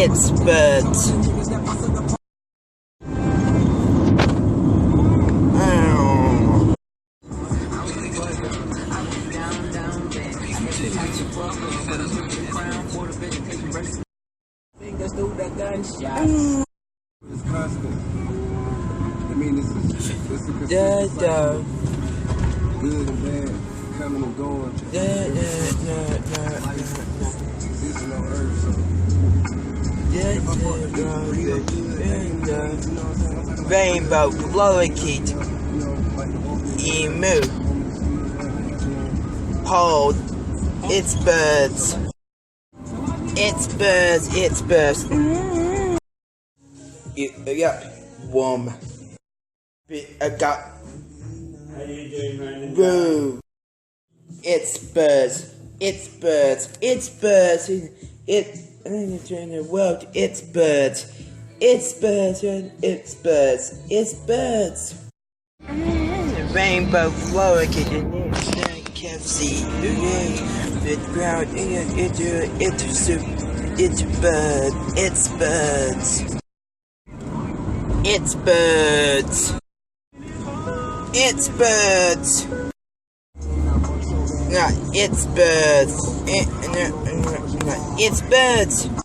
It's birds. Fingers through the gunshot. It's constant. I mean, it's a consistent Da, cycle. da. Good and bad, coming and going. Existing on Earth, so. Rainbow, lorikeet, emu, hold, it's birds. It's birds, it's birds. Yeah, warm. I got. How you doing, man? Boo. It's birds. It's birds. It's birds. In the world, it's birds. It's birds and it's birds. It's birds. Rainbow lorikeet and it's KFC. The ground it's soup. It's bird. It's birds. It's birds. It's birds. No, it's birds. It's birds.